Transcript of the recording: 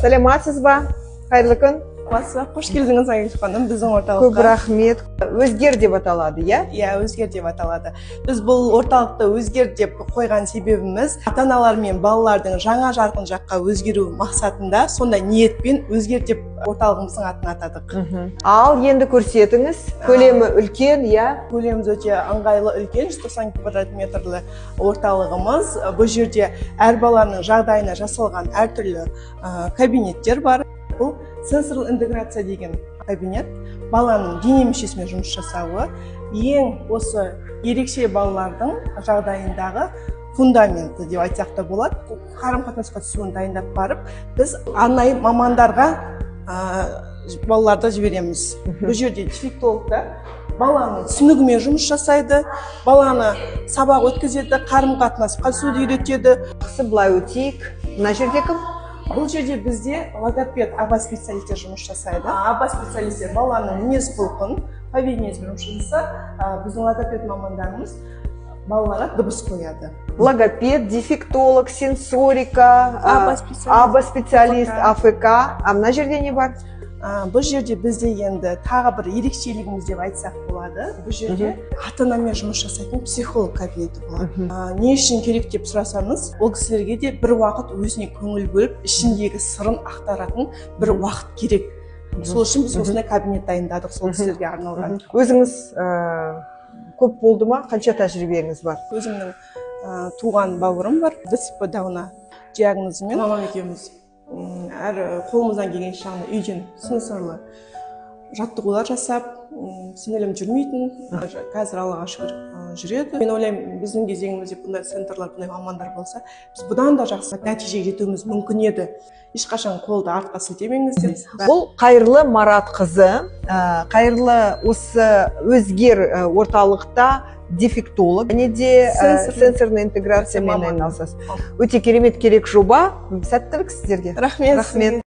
Саламатсыз ба? Қайырлы күн. Қош келдіңіз Айгүл ханым біздің орталыққа. Көп рахмет. Өзгер деп аталады, иә? Иә, өзгер деп аталады. Біз бұл орталықты өзгер деп қойған себебіміз ата-аналар мен балалардың жаңа жарқын жаққа өзгеру мақсатында сондай ниетпен өзгер деп орталығымыздың атын атадық. Ал енді көрсетіңіз, көлемі үлкен, иә? Көлеміміз өте ыңғайлы үлкен, 190 квадрат метрлі орталығымыз. Бұл жерде әр баланың жағдайына жасалған әртүрлі кабинеттер бар. Бұл сенсорлы интеграция деген кабинет баланың дене мүшесімен жұмыс жасауы ең осы ерекше балалардың жағдайындағы фундаменті деп айтсақ та болады. Қарым-қатынасқа түсуін дайындап барып, біз арнайы мамандарға балаларды жібереміз. Бұл жерде дефектологтар баланың түсінігімен жұмыс жасайды, баланы сабақ өткізеді, қарым-қатынасқа түсуді үйретеді. Былай өтейік. Мына жерде кім? Бұл жерде бізде логопед, аба специалистер жұмыс жасайды. Аба специалистер баланың мінез-құлқын, поведениесімен жұмыс жасаса, біздің логопед мамандарымыз балаларға дыбыс қояды. Логопед, дефектолог, сенсорика, аба специалист, АФК. Мына жерде не бар? Бұл жерде бізде енді тағы бір ерекшелігіміз деп айтсақ болады. Бұл жерде ата-анамен жұмыс жасайтын психолог кабинеті болады. Не үшін керек деп сұрасаңыз, ол кісілерге де бір уақыт өзіне көңіл бөліп, ішіндегі сырын ақтаратын бір уақыт керек. Сол үшін біз осындай кабинет дайындадық, сол кісілерге арналған. Өзіңіз көп болды ма? Қанша тәжірибеңіз бар? Өзімнің туған бауырым бар, ДЦП Дауна диагнозымен. Мамам екеуміз әр қолымыздан келген шағында үйден сенсорлы жаттығулар жасап, сіңілім жүрмейтін, қазір Аллаға шүкір жүреді. Мен ойлаймын, біздің кезеңімізде бұндай центрлар, бұндай мамандар болса, біз бұдан да жақсы нәтижеге жетуіміз мүмкін еді. Ешқашан қолды артқа сілтемеңіздер. Бұл Қайырлы Марат қызы, Қайырлы осы өзгер орталықта дефектолог, және де сенсорный интеграциямен айналысасыз. Өте керемет керек жоба. Сәттілік сіздерге. Рахмет.